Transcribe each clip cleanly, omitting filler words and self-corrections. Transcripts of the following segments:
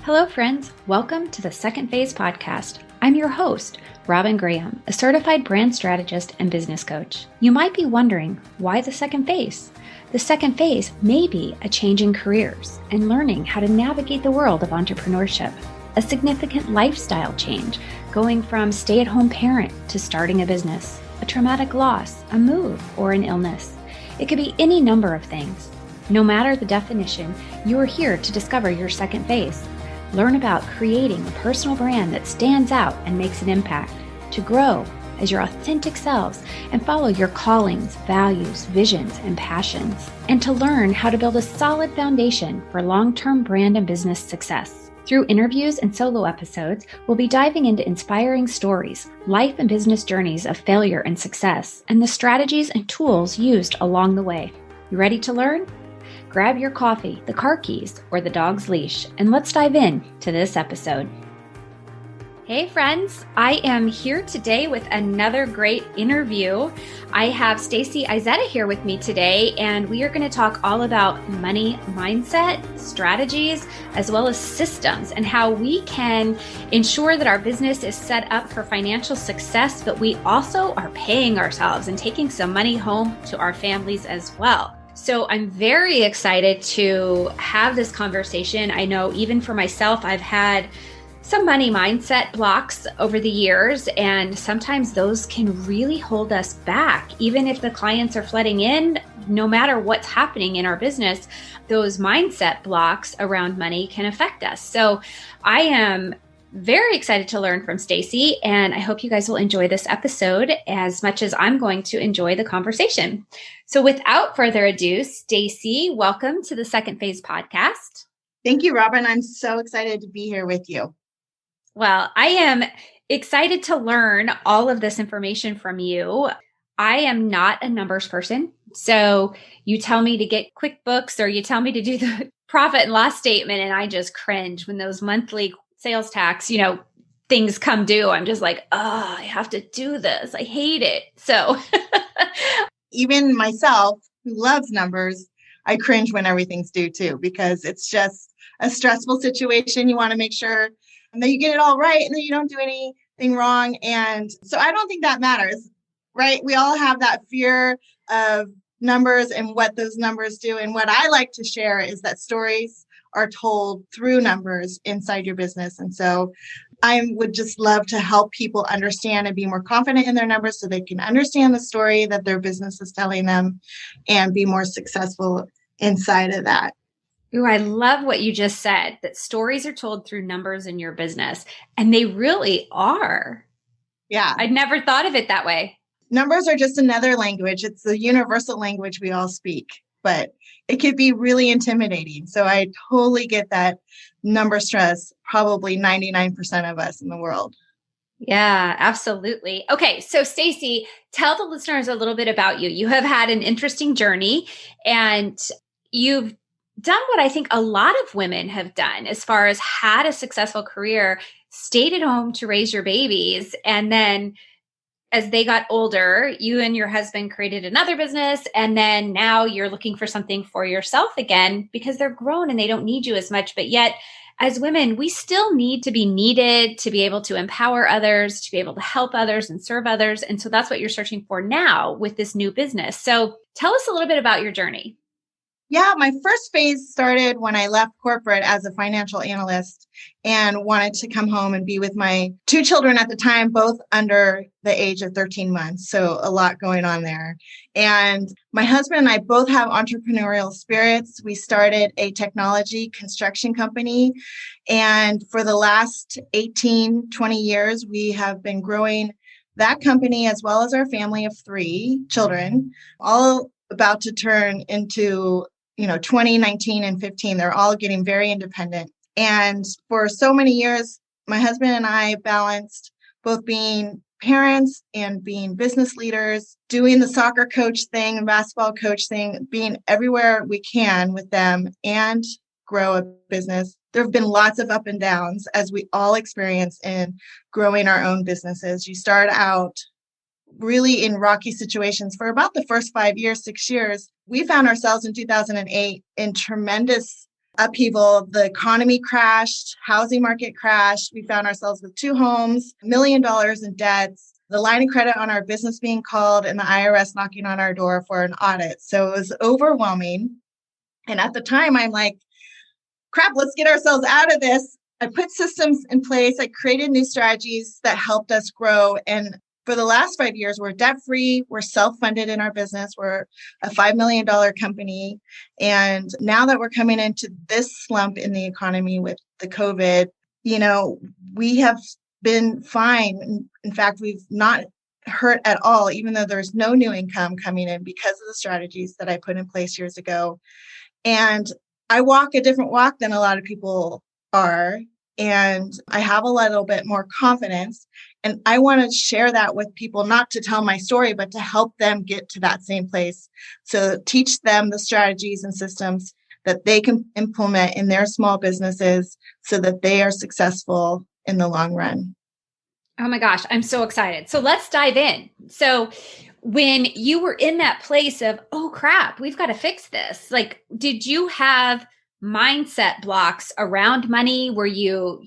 Hello, friends. Welcome to the Second Phase podcast. I'm your host, Robin Graham, a certified brand strategist and business coach. You might be wondering, why the second phase? The second phase may be a change in careers and learning how to navigate the world of entrepreneurship, a significant lifestyle change, going from stay-at-home parent to starting a business, a traumatic loss, a move, or an illness. It could be any number of things. No matter the definition, you are here to discover your second phase. Learn about creating a personal brand that stands out and makes an impact, to grow as your authentic selves and follow your callings, values, visions, and passions, and to learn how to build a solid foundation for long-term brand and business success. Through interviews and solo episodes, we'll be diving into inspiring stories, life and business journeys of failure and success, and the strategies and tools used along the way. You ready to learn? Grab your coffee, the car keys, or the dog's leash, and let's dive in to this episode. Hey friends, I am here today with another great interview. I have Stacey Isetta here with me today, and we are going to talk all about money mindset, strategies, as well as systems, and how we can ensure that our business is set up for financial success, but we also are paying ourselves and taking some money home to our families as well. So I'm very excited to have this conversation. I know even for myself, I've had some money mindset blocks over the years, and sometimes those can really hold us back. Even if the clients are flooding in, no matter what's happening in our business, those mindset blocks around money can affect us. So I am very excited to learn from Stacey, and I hope you guys will enjoy this episode as much as I'm going to enjoy the conversation. So without further ado, Stacey, welcome to the Second Phase podcast. Thank you, Robin. I'm so excited to be here with you. Well, I am excited to learn all of this information from you. I am not a numbers person. So you tell me to get QuickBooks or you tell me to do the profit and loss statement, and I just cringe when those monthly sales tax, things come due. I'm just like, I have to do this. I hate it. So even myself, who loves numbers, I cringe when everything's due too, because it's just a stressful situation. You want to make sure that you get it all right and that you don't do anything wrong. And so I don't think that matters, right? We all have that fear of numbers and what those numbers do. And what I like to share is that stories are told through numbers inside your business. And so I would just love to help people understand and be more confident in their numbers so they can understand the story that their business is telling them and be more successful inside of that. Ooh, I love what you just said, that stories are told through numbers in your business, and they really are. Yeah. I'd never thought of it that way. Numbers are just another language. It's the universal language we all speak, but it could be really intimidating. So I totally get that number stress, probably 99% of us in the world. Yeah, absolutely. Okay. So Stacey, tell the listeners a little bit about you. You have had an interesting journey, and you've done what I think a lot of women have done as far as had a successful career, stayed at home to raise your babies, and then as they got older, you and your husband created another business, and then now you're looking for something for yourself again because they're grown and they don't need you as much. But yet, as women, we still need to be needed to be able to empower others, to be able to help others and serve others. And so that's what you're searching for now with this new business. So tell us a little bit about your journey. Yeah, my first phase started when I left corporate as a financial analyst and wanted to come home and be with my two children at the time, both under the age of 13 months. So a lot going on there. And my husband and I both have entrepreneurial spirits. We started a technology construction company. And for the last 18, 20 years, we have been growing that company as well as our family of 3 children, all about to turn into 2019 and 15, they're all getting very independent. And for so many years, my husband and I balanced both being parents and being business leaders, doing the soccer coach thing and basketball coach thing, being everywhere we can with them and grow a business. There have been lots of up and downs as we all experience in growing our own businesses. You start out really in rocky situations for about the first 5 years, 6 years. We found ourselves in 2008 in tremendous upheaval. The economy crashed, housing market crashed. We found ourselves with 2 homes, $1 million in debts, the line of credit on our business being called, and the IRS knocking on our door for an audit. So it was overwhelming. And at the time, I'm like, crap, let's get ourselves out of this. I put systems in place. I created new strategies that helped us grow. And for the last 5 years, we're debt-free. We're self-funded in our business. We're a $5 million company. And now that we're coming into this slump in the economy with the COVID, we have been fine. In fact, we've not hurt at all, even though there's no new income coming in because of the strategies that I put in place years ago. And I walk a different walk than a lot of people are. And I have a little bit more confidence. And I want to share that with people, not to tell my story, but to help them get to that same place. So teach them the strategies and systems that they can implement in their small businesses so that they are successful in the long run. Oh my gosh, I'm so excited. So let's dive in. So when you were in that place of, oh crap, we've got to fix this. Like, did you have mindset blocks around money? Were you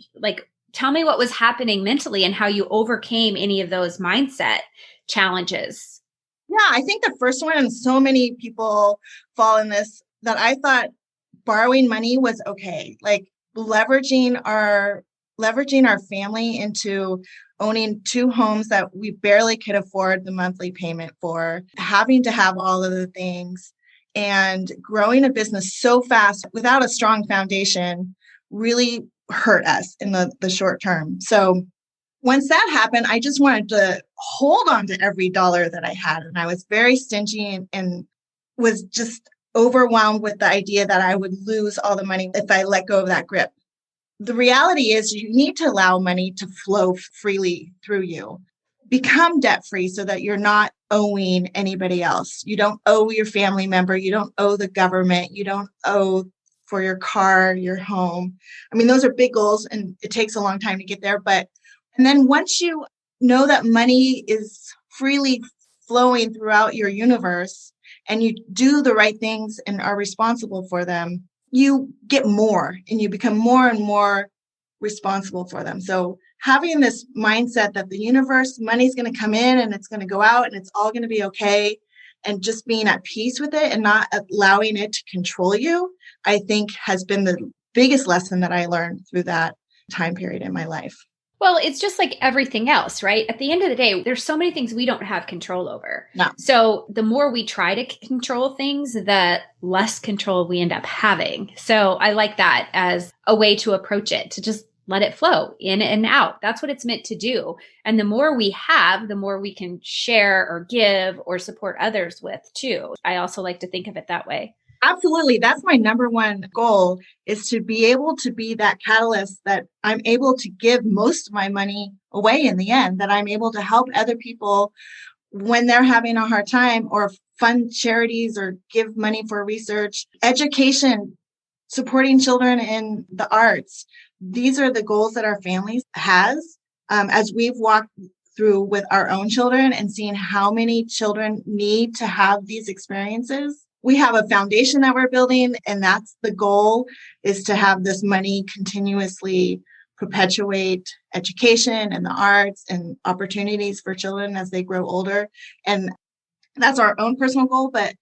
tell me what was happening mentally and how you overcame any of those mindset challenges? Yeah, I think the first one, and so many people fall in this, that I thought borrowing money was okay. Like leveraging our family into owning 2 homes that we barely could afford the monthly payment for, having to have all of the things, and growing a business so fast without a strong foundation really hurt us in the short term. So once that happened, I just wanted to hold on to every dollar that I had. And I was very stingy and was just overwhelmed with the idea that I would lose all the money if I let go of that grip. The reality is you need to allow money to flow freely through you. Become debt-free so that you're not owing anybody else. You don't owe your family member. You don't owe the government. You don't owe for your car, your home. I mean, those are big goals and it takes a long time to get there. And then once you know that money is freely flowing throughout your universe and you do the right things and are responsible for them, you get more and you become more and more responsible for them. So having this mindset that the universe, money's going to come in and it's going to go out and it's all going to be okay, and just being at peace with it and not allowing it to control you, I think has been the biggest lesson that I learned through that time period in my life. Well, it's just like everything else, right? At the end of the day, there's so many things we don't have control over. No. So the more we try to control things, the less control we end up having. So I like that as a way to approach it, to just let it flow in and out. That's what it's meant to do. And the more we have, the more we can share or give or support others with too. I also like to think of it that way. Absolutely. That's my number one goal, is to be able to be that catalyst that I'm able to give most of my money away in the end, that I'm able to help other people when they're having a hard time, or fund charities or give money for research, education, supporting children in the arts. These are the goals that our family has. As we've walked through with our own children and seen how many children need to have these experiences. We have a foundation that we're building, and that's the goal, is to have this money continuously perpetuate education and the arts and opportunities for children as they grow older. And that's our own personal goal, but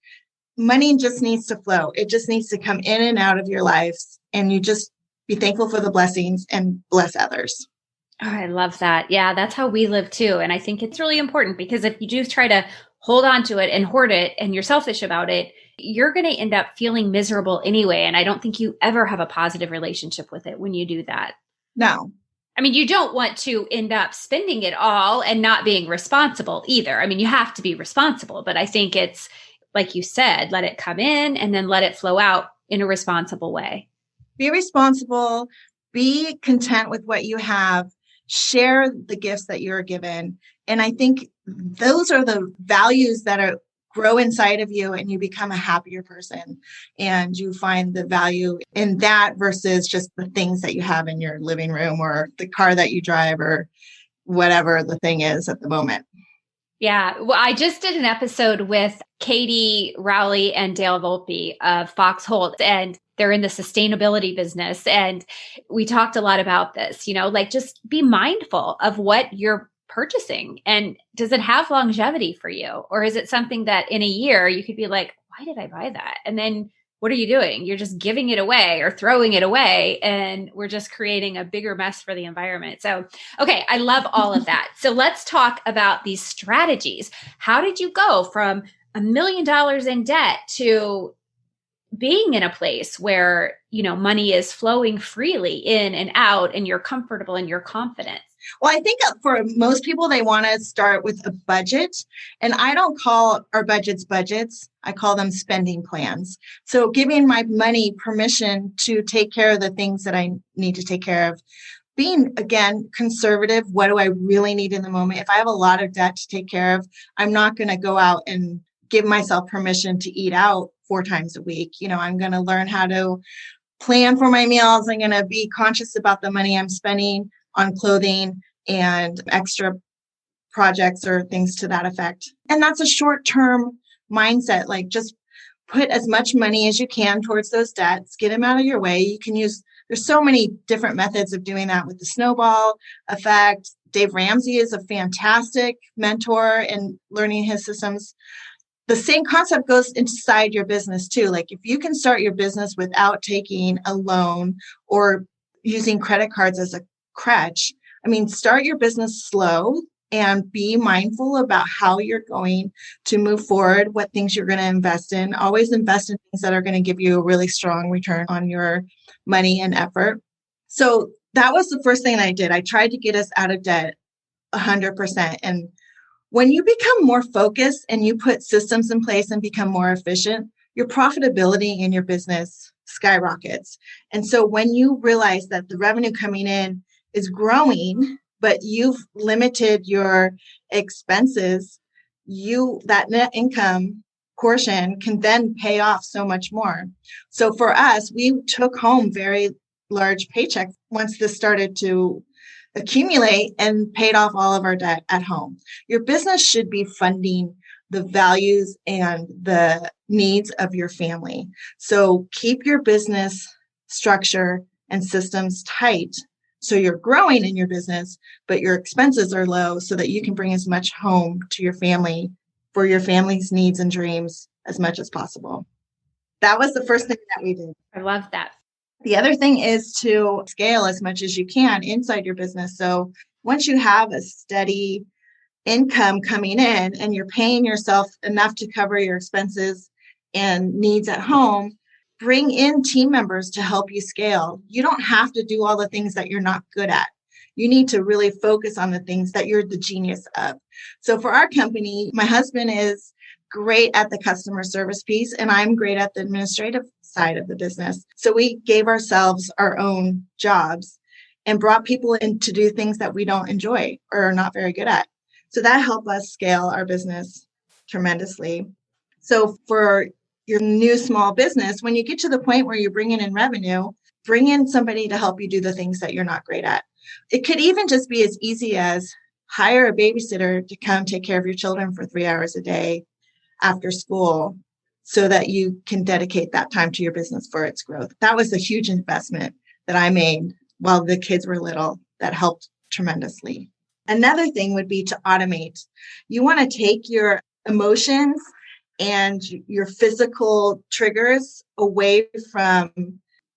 money just needs to flow. It just needs to come in and out of your lives, and you just be thankful for the blessings and bless others. Oh, I love that. Yeah, that's how we live too. And I think it's really important, because if you do try to hold on to it and hoard it and you're selfish about it, you're going to end up feeling miserable anyway. And I don't think you ever have a positive relationship with it when you do that. No. I mean, you don't want to end up spending it all and not being responsible either. I mean, you have to be responsible, but I think it's, like you said, let it come in and then let it flow out in a responsible way. Be responsible, be content with what you have, share the gifts that you're given. And I think those are the values that grow inside of you, and you become a happier person, and you find the value in that versus just the things that you have in your living room or the car that you drive or whatever the thing is at the moment. Yeah. Well, I just did an episode with Katie Rowley and Dale Volpe of Fox Holt, and they're in the sustainability business. And we talked a lot about this, like just be mindful of what you're purchasing. And does it have longevity for you? Or is it something that in a year you could be like, why did I buy that? And then what are you doing? You're just giving it away or throwing it away. And we're just creating a bigger mess for the environment. So, okay, I love all of that. So let's talk about these strategies. How did you go from $1 million in debt to being in a place where, money is flowing freely in and out and you're comfortable and you're confident? Well, I think for most people, they want to start with a budget. And I don't call our budgets. I call them spending plans. So giving my money permission to take care of the things that I need to take care of. Being, again, conservative. What do I really need in the moment? If I have a lot of debt to take care of, I'm not going to go out and give myself permission to eat out 4 times a week. I'm going to learn how to plan for my meals. I'm going to be conscious about the money I'm spending on clothing and extra projects or things to that effect. And that's a short-term mindset, like just put as much money as you can towards those debts, get them out of your way. There's so many different methods of doing that with the snowball effect. Dave Ramsey is a fantastic mentor in learning his systems. The same concept goes inside your business too. Like if you can start your business without taking a loan or using credit cards as a crutch, start your business slow and be mindful about how you're going to move forward, what things you're going to invest in. Always invest in things that are going to give you a really strong return on your money and effort. So that was the first thing I did. I tried to get us out of debt 100%. And when you become more focused and you put systems in place and become more efficient, your profitability in your business skyrockets. And so when you realize that the revenue coming in is growing, but you've limited your expenses, that net income portion can then pay off so much more. So for us, we took home very large paychecks once this started to accumulate and paid off all of our debt at home. Your business should be funding the values and the needs of your family. So keep your business structure and systems tight so you're growing in your business, but your expenses are low so that you can bring as much home to your family for your family's needs and dreams as much as possible. That was the first thing that we did. I love that. The other thing is to scale as much as you can inside your business. So once you have a steady income coming in and you're paying yourself enough to cover your expenses and needs at home, bring in team members to help you scale. You don't have to do all the things that you're not good at. You need to really focus on the things that you're the genius of. So for our company, my husband is great at the customer service piece, and I'm great at the administrative side of the business. So we gave ourselves our own jobs and brought people in to do things that we don't enjoy or are not very good at. So that helped us scale our business tremendously. So for your new small business, when you get to the point where you're bringing in revenue, bring in somebody to help you do the things that you're not great at. It could even just be as easy as hire a babysitter to come take care of your children for 3 hours a day after school so that you can dedicate that time to your business for its growth. That was a huge investment that I made while the kids were little that helped tremendously. Another thing would be to automate. You want to take your emotions and your physical triggers away from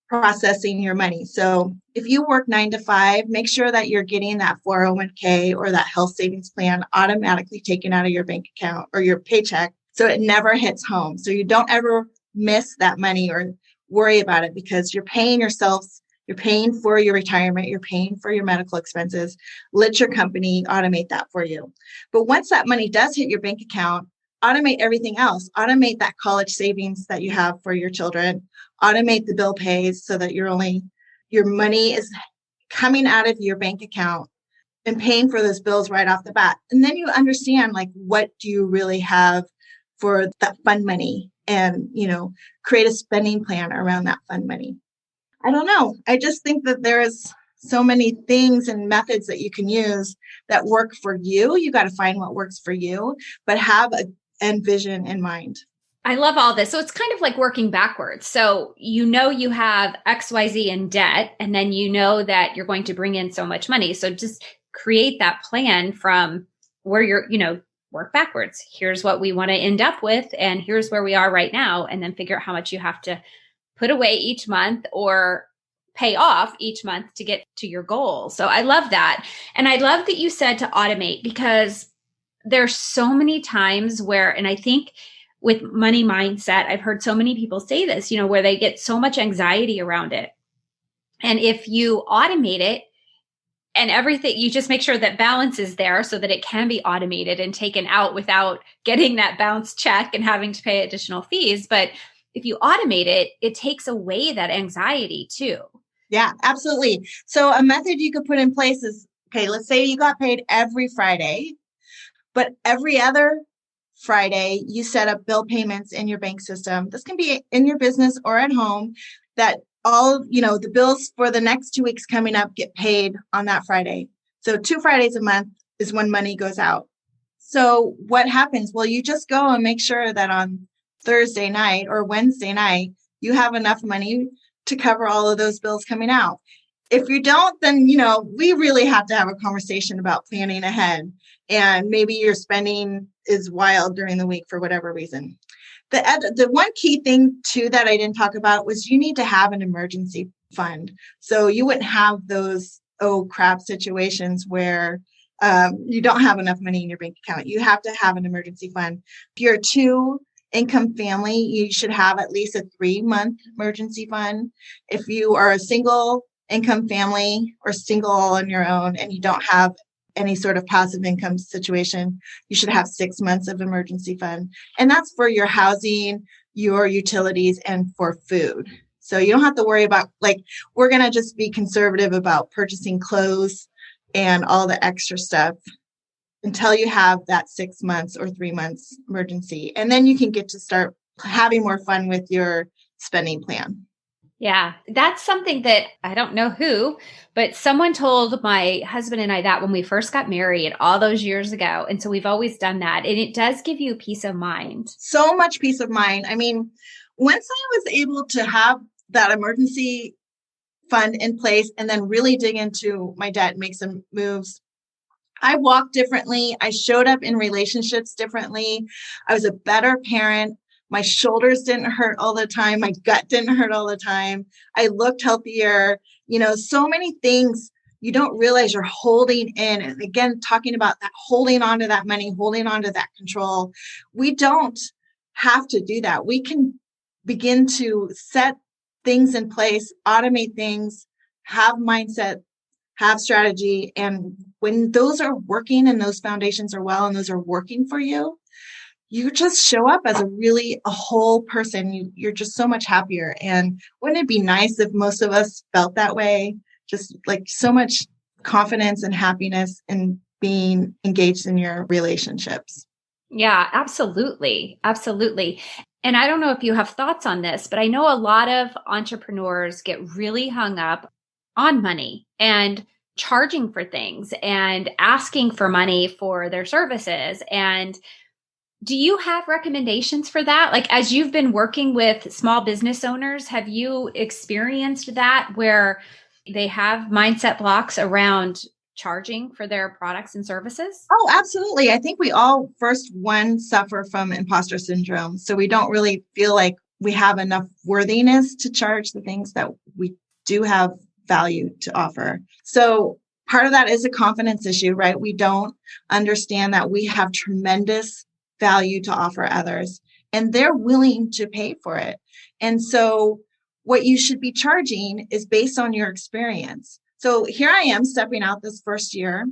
processing your money. So if you work 9 to 5, make sure that you're getting that 401k or that health savings plan automatically taken out of your bank account or your paycheck so it never hits home. So you don't ever miss that money or worry about it because you're paying yourself, you're paying for your retirement, you're paying for your medical expenses. Let your company automate that for you. But once that money does hit your bank account, automate everything else. Automate that college savings that you have for your children. Automate the bill pays so that your money is coming out of your bank account and paying for those bills right off the bat. And then you understand, like, what do you really have for that fund money and, create a spending plan around that fund money. I don't know. I just think that there's so many things and methods that you can use that work for you. You got to find what works for you, but have an end vision in mind. I love all this. So it's kind of like working backwards. So you have XYZ in debt, and then you know that you're going to bring in so much money. So just create that plan from where work backwards. Here's what we want to end up with, and here's where we are right now. And then figure out how much you have to put away each month or pay off each month to get to your goal. So I love that. And I love that you said to automate, because there's so many times where, and I think with money mindset, I've heard so many people say this, where they get so much anxiety around it. And if you automate it and everything, you just make sure that balance is there so that it can be automated and taken out without getting that bounce check and having to pay additional fees. But if you automate it, it takes away that anxiety too. Yeah, absolutely. So a method you could put in place is, okay, let's say you got paid every Friday, but every other Friday, you set up bill payments in your bank system. This can be in your business or at home, that all, the bills for the next 2 weeks coming up get paid on that Friday. So 2 Fridays a month is when money goes out. So what happens? Well, you just go and make sure that on Thursday night or Wednesday night, you have enough money to cover all of those bills coming out. If you don't, then, we really have to have a conversation about planning ahead. And maybe your spending is wild during the week for whatever reason. The one key thing too that I didn't talk about was you need to have an emergency fund. So you wouldn't have those, oh crap situations where you don't have enough money in your bank account. You have to have an emergency fund. If you're a 2-income family, you should have at least a 3-month emergency fund. If you are a single income family or single all on your own and you don't have any sort of passive income situation, you should have 6 months of emergency fund. And that's for your housing, your utilities, and for food. So you don't have to worry about, we're going to just be conservative about purchasing clothes and all the extra stuff until you have that 6 months or 3 months emergency. And then you can get to start having more fun with your spending plan. Yeah, that's something that I don't know who, but someone told my husband and I that when we first got married all those years ago. And so we've always done that. And it does give you peace of mind. So much peace of mind. I mean, once I was able to have that emergency fund in place and then really dig into my debt and make some moves, I walked differently. I showed up in relationships differently. I was a better parent. My shoulders didn't hurt all the time. My gut didn't hurt all the time. I looked healthier. So many things you don't realize you're holding in. And again, talking about that, holding on to that money, holding on to that control. We don't have to do that. We can begin to set things in place, automate things, have mindset, have strategy. And when those are working and those foundations are well and those are working for you, you just show up as a whole person. You're just so much happier. And wouldn't it be nice if most of us felt that way? Just like so much confidence and happiness in being engaged in your relationships. Yeah, absolutely. Absolutely. And I don't know if you have thoughts on this, but I know a lot of entrepreneurs get really hung up on money and charging for things and asking for money for their services. And do you have recommendations for that? Like, as you've been working with small business owners, have you experienced that where they have mindset blocks around charging for their products and services? Oh, absolutely. I think we all suffer from imposter syndrome. So we don't really feel like we have enough worthiness to charge the things that we do have value to offer. So part of that is a confidence issue, right? We don't understand that we have tremendous value to offer others, and they're willing to pay for it. And so what you should be charging is based on your experience. So here I am stepping out this first year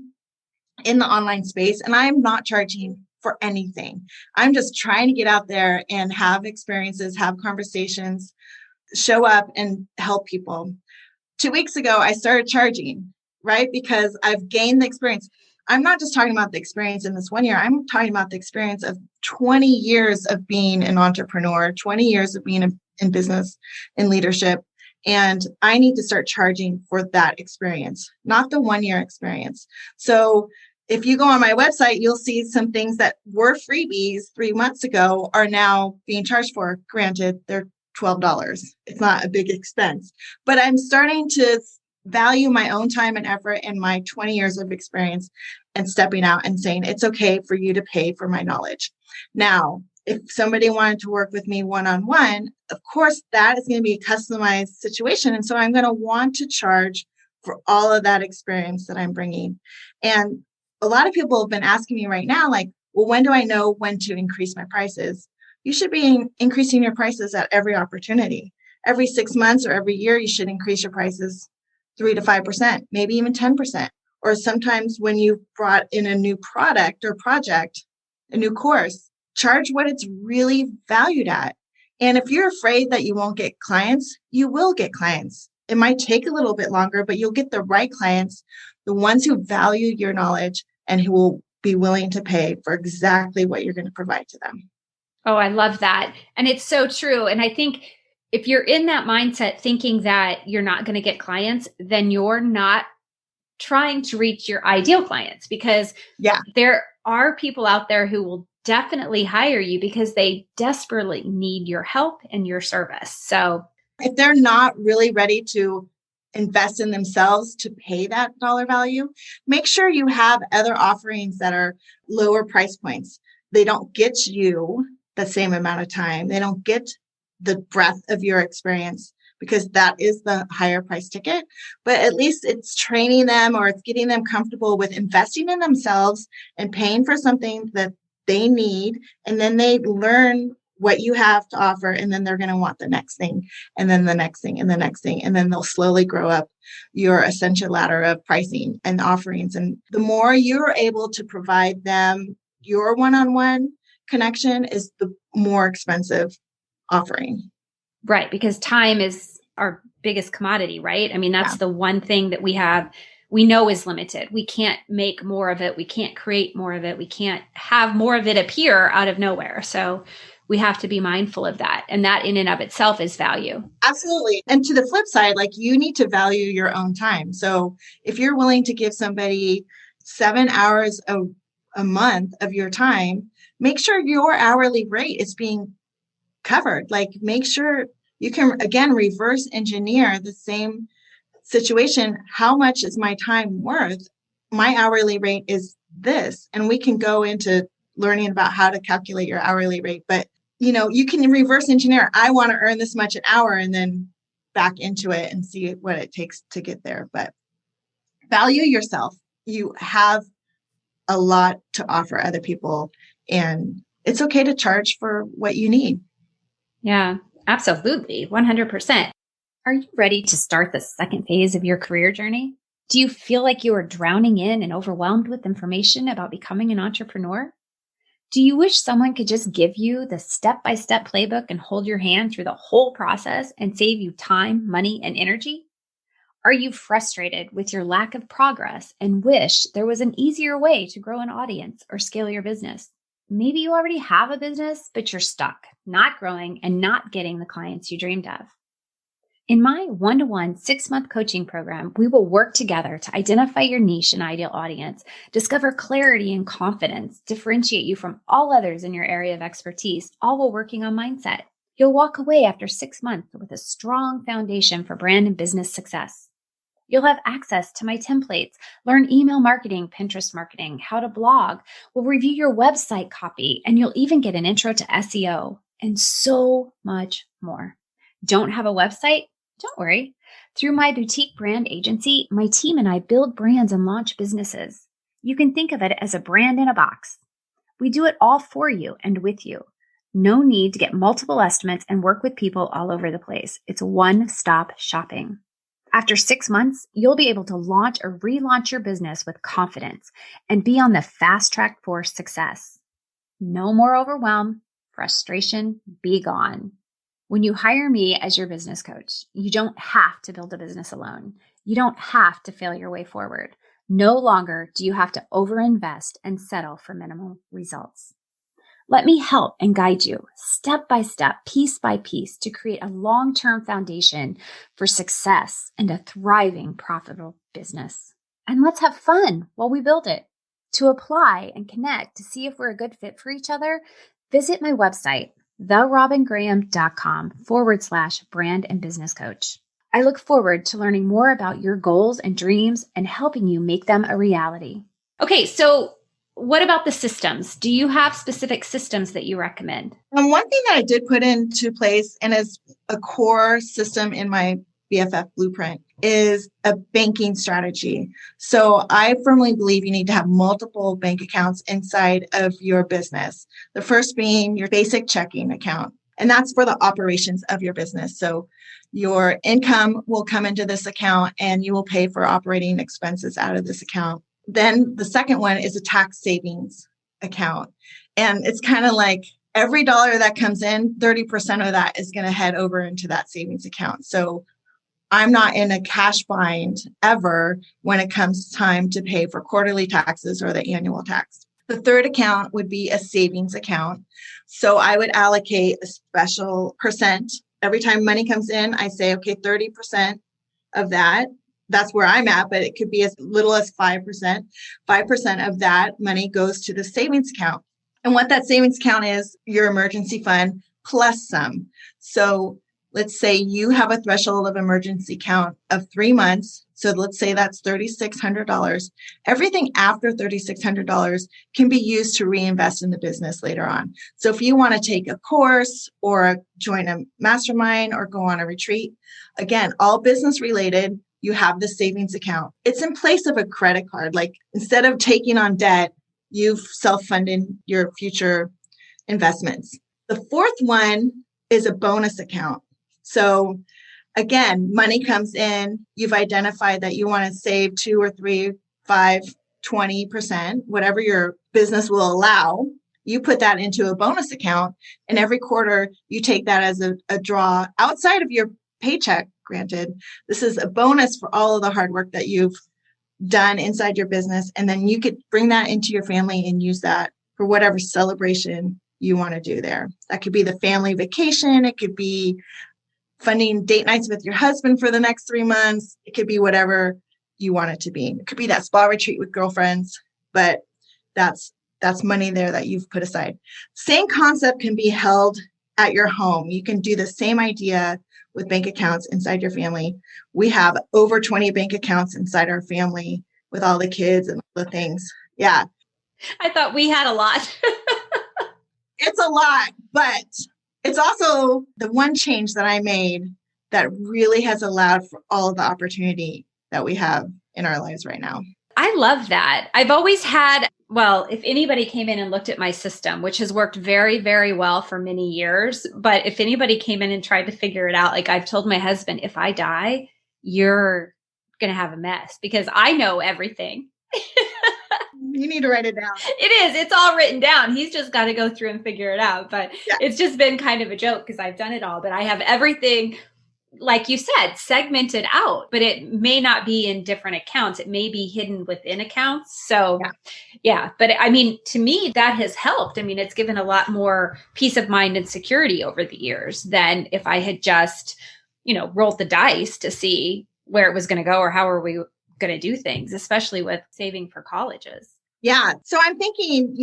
in the online space, and I'm not charging for anything. I'm just trying to get out there and have experiences, have conversations, show up and help people. 2 weeks ago, I started charging, right? Because I've gained the experience. I'm not just talking about the experience in this 1 year. I'm talking about the experience of 20 years of being an entrepreneur, 20 years of being in business and leadership. And I need to start charging for that experience, not the 1 year experience. So if you go on my website, you'll see some things that were freebies 3 months ago are now being charged for. Granted, they're $12. It's not a big expense, but I'm starting to value my own time and effort and my 20 years of experience and stepping out and saying, it's okay for you to pay for my knowledge. Now, if somebody wanted to work with me one-on-one, of course, that is going to be a customized situation. And so I'm going to want to charge for all of that experience that I'm bringing. And a lot of people have been asking me right now, like, well, when do I know when to increase my prices? You should be increasing your prices at every opportunity. Every 6 months or every year, you should increase your prices 3 to 5%, maybe even 10%. Or sometimes when you brought in a new product or project, a new course, charge what it's really valued at. And if you're afraid that you won't get clients, you will get clients. It might take a little bit longer, but you'll get the right clients, the ones who value your knowledge and who will be willing to pay for exactly what you're going to provide to them. Oh, I love that. And it's so true. And I think if you're in that mindset thinking that you're not going to get clients, then you're not trying to reach your ideal clients, because there are people out there who will definitely hire you because they desperately need your help and your service. So if they're not really ready to invest in themselves to pay that dollar value, make sure you have other offerings that are lower price points. They don't get you the same amount of time. They don't get the breadth of your experience because that is the higher price ticket. But at least it's training them or it's getting them comfortable with investing in themselves and paying for something that they need. And then they learn what you have to offer. And then they're going to want the next thing and then the next thing and the next thing. And then they'll slowly grow up your ascension ladder of pricing and offerings. And the more you're able to provide them your one-on-one connection is the more expensive offering. Right. Because time is our biggest commodity, right? I mean, that's the one thing that we know is limited. We can't make more of it. We can't create more of it. We can't have more of it appear out of nowhere. So we have to be mindful of that. And that in and of itself is value. Absolutely. And to the flip side, like you need to value your own time. So if you're willing to give somebody 7 hours a month of your time, make sure your hourly rate is being covered. Like make sure you can, again, reverse engineer the same situation. How much is my time worth? My hourly rate is this. And we can go into learning about how to calculate your hourly rate. But, you can reverse engineer. I want to earn this much an hour and then back into it and see what it takes to get there. But value yourself. You have a lot to offer other people. And it's okay to charge for what you need. Yeah, absolutely. 100%. Are you ready to start the second phase of your career journey? Do you feel like you are drowning in and overwhelmed with information about becoming an entrepreneur? Do you wish someone could just give you the step-by-step playbook and hold your hand through the whole process and save you time, money, and energy? Are you frustrated with your lack of progress and wish there was an easier way to grow an audience or scale your business? Maybe you already have a business, but you're stuck, not growing and not getting the clients you dreamed of. In my one-to-one 6-month coaching program, we will work together to identify your niche and ideal audience, discover clarity and confidence, differentiate you from all others in your area of expertise, all while working on mindset. You'll walk away after 6 months with a strong foundation for brand and business success. You'll have access to my templates, learn email marketing, Pinterest marketing, how to blog. We'll review your website copy, and you'll even get an intro to SEO and so much more. Don't have a website? Don't worry. Through my boutique brand agency, my team and I build brands and launch businesses. You can think of it as a brand in a box. We do it all for you and with you. No need to get multiple estimates and work with people all over the place. It's one-stop shopping. After 6 months, you'll be able to launch or relaunch your business with confidence and be on the fast track for success. No more overwhelm, frustration, be gone. When you hire me as your business coach, you don't have to build a business alone. You don't have to fail your way forward. No longer do you have to overinvest and settle for minimal results. Let me help and guide you step by step, piece by piece, to create a long-term foundation for success and a thriving, profitable business. And let's have fun while we build it. To apply and connect to see if we're a good fit for each other, visit my website, therobingraham.com/brand and business coach. I look forward to learning more about your goals and dreams and helping you make them a reality. Okay, so what about the systems? Do you have specific systems that you recommend? One thing that I did put into place and is a core system in my BFF blueprint is a banking strategy. So I firmly believe you need to have multiple bank accounts inside of your business. The first being your basic checking account, and that's for the operations of your business. So your income will come into this account and you will pay for operating expenses out of this account. Then the second one is a tax savings account. And it's kind of like every dollar that comes in, 30% of that is going to head over into that savings account. So I'm not in a cash bind ever when it comes time to pay for quarterly taxes or the annual tax. The third account would be a savings account. So I would allocate a special percent. Every time money comes in, I say, okay, 30% of that. That's where I'm at, but it could be as little as 5%. 5% of that money goes to the savings account. And what that savings account is, your emergency fund plus some. So let's say you have a threshold of emergency account of 3 months. So let's say that's $3,600. Everything after $3,600 can be used to reinvest in the business later on. So if you want to take a course or join a mastermind or go on a retreat, again, all business related, you have the savings account. It's in place of a credit card. Like instead of taking on debt, you've self-funded your future investments. The fourth one is a bonus account. So again, money comes in, you've identified that you want to save 2 or 3, 5, 20%, whatever your business will allow. You put that into a bonus account, and every quarter you take that as a draw outside of your paycheck. Granted, this is a bonus for all of the hard work that you've done inside your business. And then you could bring that into your family and use that for whatever celebration you want to do there. That could be the family vacation. It could be funding date nights with your husband for the next 3 months. It could be whatever you want it to be. It could be that spa retreat with girlfriends, but that's money there that you've put aside. Same concept can be held at your home. You can do the same idea with bank accounts inside your family. We have over 20 bank accounts inside our family with all the kids and all the things. Yeah. I thought we had a lot. It's a lot, but it's also the one change that I made that really has allowed for all of the opportunity that we have in our lives right now. I love that. I've always had, well, if anybody came in and looked at my system, which has worked very, very well for many years, but if anybody came in and tried to figure it out, like I've told my husband, if I die, you're going to have a mess because I know everything. You need to write it down. It is. It's all written down. He's just got to go through and figure it out. But yeah, it's just been kind of a joke because I've done it all. But I have everything, like you said, segmented out. But it may not be in different accounts. It may be hidden within accounts. So yeah. But I mean, to me, that has helped. I mean, it's given a lot more peace of mind and security over the years than if I had just, rolled the dice to see where it was going to go or how are we going to do things, especially with saving for colleges. Yeah. So I'm thinking,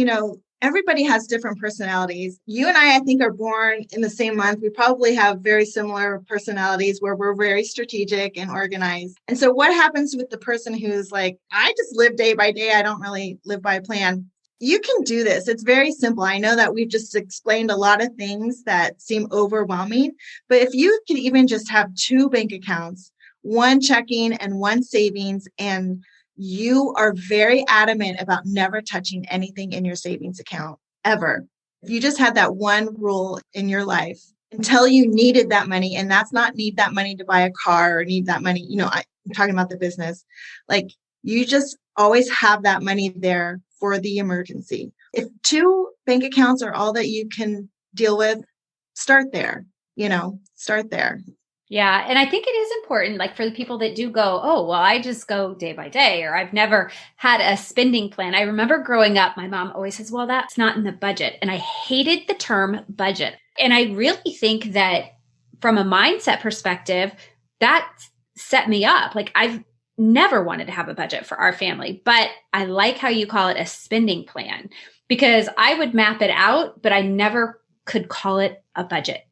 everybody has different personalities. You and I think, are born in the same month. We probably have very similar personalities where we're very strategic and organized. And so what happens with the person who's like, I just live day by day. I don't really live by plan. You can do this. It's very simple. I know that we've just explained a lot of things that seem overwhelming, but if you can even just have 2 bank accounts, one checking and one savings, and you are very adamant about never touching anything in your savings account ever. If you just had that one rule in your life until you needed that money, and that's not need that money to buy a car or need that money, I'm talking about the business, like you just always have that money there for the emergency. If 2 bank accounts are all that you can deal with, start there, start there. Yeah. And I think it is important, like for the people that do go, oh, well, I just go day by day, or I've never had a spending plan. I remember growing up, my mom always says, well, that's not in the budget. And I hated the term budget. And I really think that from a mindset perspective, that set me up. Like never wanted to have a budget for our family, but I like how you call it a spending plan because I would map it out, but I never could call it a budget.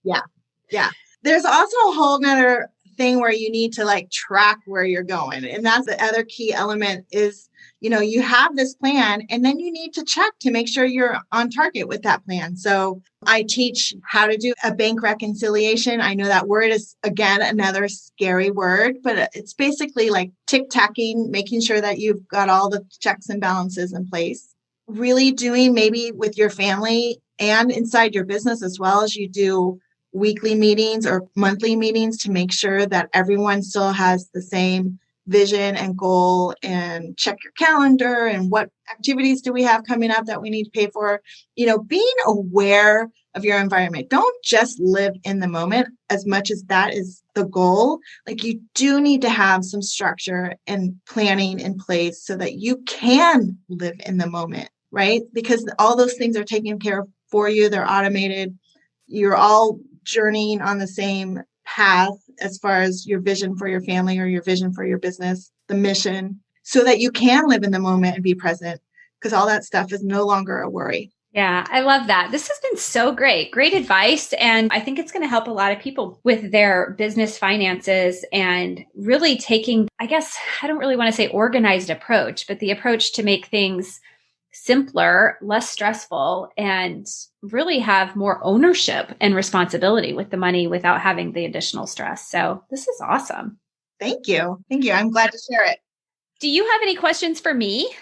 Yeah. Yeah. There's also a whole nother thing where you need to like track where you're going. And that's the other key element is, you have this plan and then you need to check to make sure you're on target with that plan. So I teach how to do a bank reconciliation. I know that word is, again, another scary word, but it's basically like tick-tacking, making sure that you've got all the checks and balances in place. Really doing maybe with your family and inside your business as well as you do weekly meetings or monthly meetings to make sure that everyone still has the same vision and goal, and check your calendar and what activities do we have coming up that we need to pay for. Being aware of your environment. Don't just live in the moment as much as that is the goal. Like you do need to have some structure and planning in place so that you can live in the moment, right? Because all those things are taken care of for you. They're automated. You're all journeying on the same path as far as your vision for your family or your vision for your business, the mission, so that you can live in the moment and be present, because all that stuff is no longer a worry. Yeah, I love that. This has been so great. Great advice. And I think it's going to help a lot of people with their business finances and really taking, I guess, I don't really want to say organized approach, but the approach to make things simpler, less stressful, and really have more ownership and responsibility with the money without having the additional stress. So this is awesome. Thank you. Thank you. I'm glad to share it. Do you have any questions for me?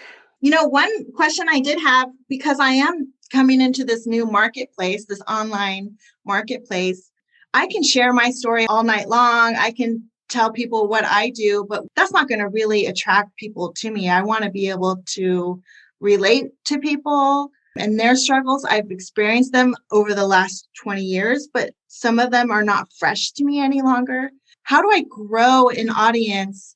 One question I did have, because I am coming into this new marketplace, this online marketplace, I can share my story all night long. I can tell people what I do, but that's not going to really attract people to me. I want to be able to relate to people and their struggles. I've experienced them over the last 20 years, but some of them are not fresh to me any longer. How do I grow an audience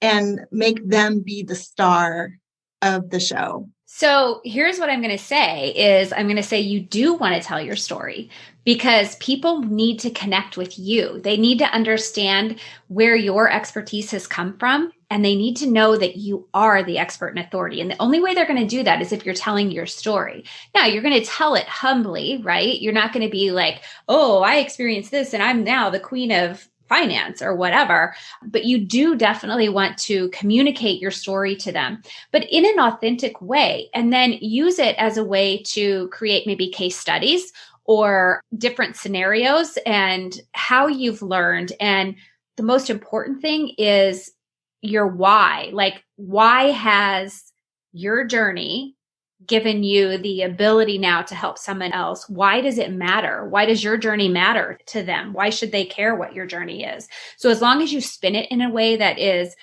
and make them be the star of the show? So here's what I'm going to say is I'm going to say you do want to tell your story because people need to connect with you. They need to understand where your expertise has come from, and they need to know that you are the expert and authority. And the only way they're going to do that is if you're telling your story. Now, you're going to tell it humbly, right? You're not going to be like, oh, I experienced this and I'm now the queen of finance or whatever, but you do definitely want to communicate your story to them, but in an authentic way, and then use it as a way to create maybe case studies or different scenarios and how you've learned. And the most important thing is your why. Like, why has your journey given you the ability now to help someone else? Why does it matter? Why does your journey matter to them? Why should they care what your journey is? So as long as you spin it in a way that is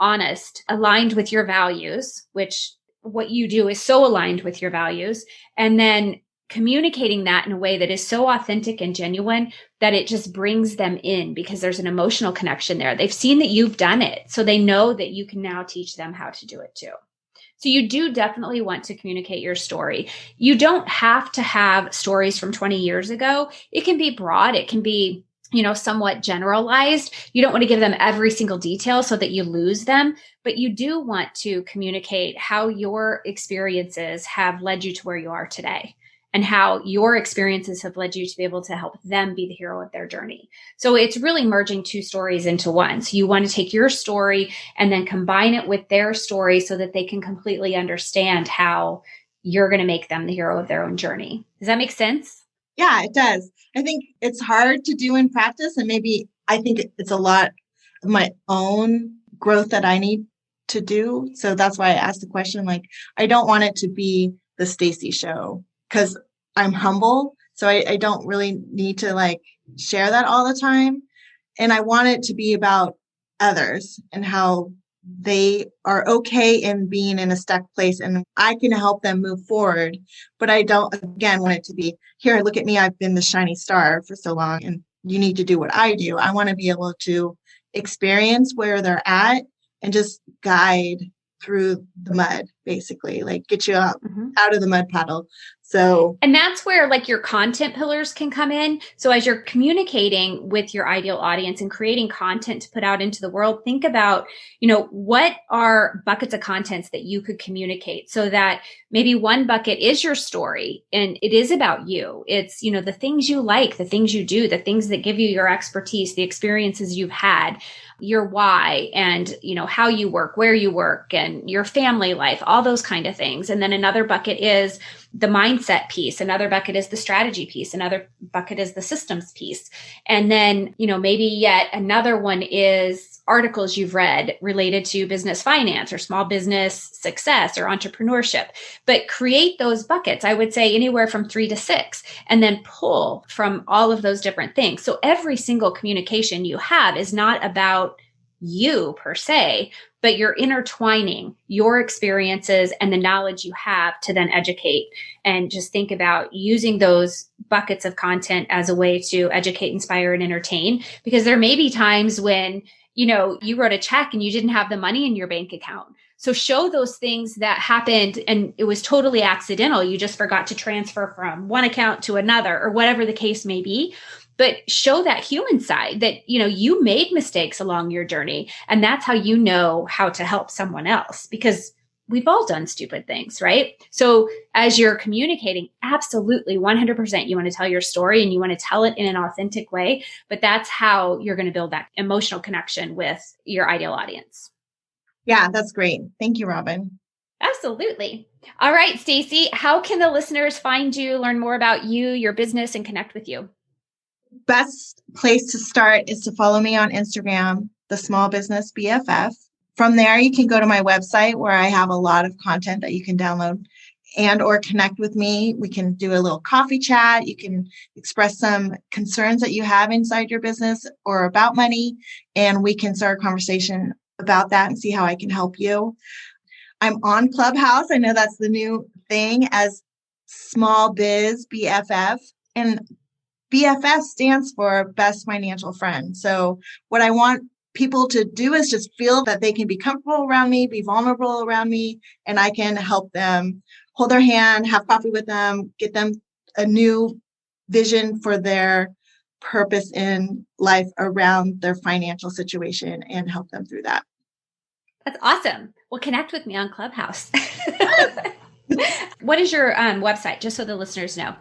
honest, aligned with your values, which what you do is so aligned with your values, and then communicating that in a way that is so authentic and genuine that it just brings them in because there's an emotional connection there. They've seen that you've done it, so they know that you can now teach them how to do it too. So you do definitely want to communicate your story. You don't have to have stories from 20 years ago. It can be broad. It can be, somewhat generalized. You don't want to give them every single detail so that you lose them, but you do want to communicate how your experiences have led you to where you are today and how your experiences have led you to be able to help them be the hero of their journey. So it's really merging two stories into one. So you want to take your story and then combine it with their story so that they can completely understand how you're going to make them the hero of their own journey. Does that make sense? Yeah, it does. I think it's hard to do in practice. And maybe I think it's a lot of my own growth that I need to do. So that's why I asked the question, like, I don't want it to be the Stacey show, because I'm humble. So I don't really need to share that all the time. And I want it to be about others and how they are okay in being in a stuck place and I can help them move forward. But I don't, again, want it to be, here, look at me. I've been the shiny star for so long and you need to do what I do. I want to be able to experience where they're at and just guide through the mud, basically, like get you out Mm-hmm. out of the mud puddle. So, and that's where like your content pillars can come in. So as you're communicating with your ideal audience and creating content to put out into the world, think about, what are buckets of contents that you could communicate so that maybe one bucket is your story and it is about you. It's, the things you like, the things you do, the things that give you your expertise, the experiences you've had, your why, and, how you work, where you work, and your family life, all those kind of things. And then another bucket is the mindset piece. Another bucket is the strategy piece. Another bucket is the systems piece. And then, maybe yet another one is articles you've read related to business finance or small business success or entrepreneurship. But create those buckets, I would say anywhere from 3 to 6, and then pull from all of those different things. So every single communication you have is not about you per se, but you're intertwining your experiences and the knowledge you have to then educate. And just think about using those buckets of content as a way to educate, inspire, and entertain. Because there may be times when, you wrote a check and you didn't have the money in your bank account. So show those things that happened and it was totally accidental. You just forgot to transfer from one account to another or whatever the case may be. But show that human side that, you made mistakes along your journey. And that's how you know how to help someone else, because we've all done stupid things, right? So as you're communicating, absolutely 100%, you want to tell your story and you want to tell it in an authentic way. But that's how you're going to build that emotional connection with your ideal audience. Yeah, that's great. Thank you, Robin. Absolutely. All right, Stacey, how can the listeners find you, learn more about you, your business, and connect with you? Best place to start is to follow me on Instagram, the Small Business BFF. From there, you can go to my website where I have a lot of content that you can download and or connect with me. We can do a little coffee chat. You can express some concerns that you have inside your business or about money, and we can start a conversation about that and see how I can help you. I'm on Clubhouse. I know that's the new thing as Small Biz BFF. And BFF stands for Best Financial Friend. So what I want people to do is just feel that they can be comfortable around me, be vulnerable around me, and I can help them hold their hand, have coffee with them, get them a new vision for their purpose in life around their financial situation and help them through that. That's awesome. Well, connect with me on Clubhouse. What is your website, just so the listeners know?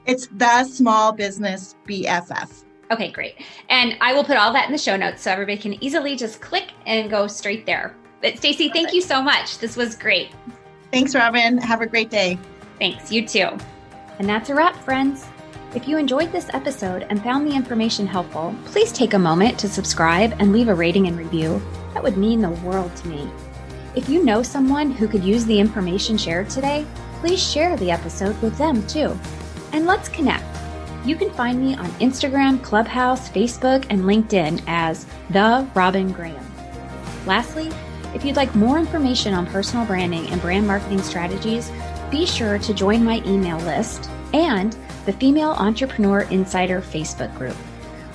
It's the Small Business BFF. Okay, great. And I will put all that in the show notes so everybody can easily just click and go straight there. But Stacey, thank you so much. This was great. Thanks, Robin. Have a great day. Thanks. You too. And that's a wrap, friends. If you enjoyed this episode and found the information helpful, please take a moment to subscribe and leave a rating and review. That would mean the world to me. If you know someone who could use the information shared today, please share the episode with them too. And let's connect. You can find me on Instagram, Clubhouse, Facebook, and LinkedIn as The Robin Graham. Lastly, if you'd like more information on personal branding and brand marketing strategies, be sure to join my email list and the Female Entrepreneur Insider Facebook group.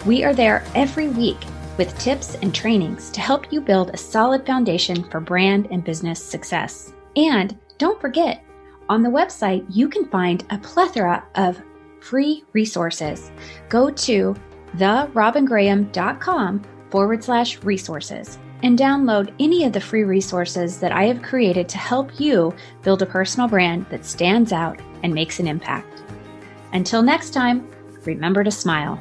We are there every week with tips and trainings to help you build a solid foundation for brand and business success. And don't forget, on the website, you can find a plethora of free resources. Go to therobingraham.com/resources and download any of the free resources that I have created to help you build a personal brand that stands out and makes an impact. Until next time, remember to smile.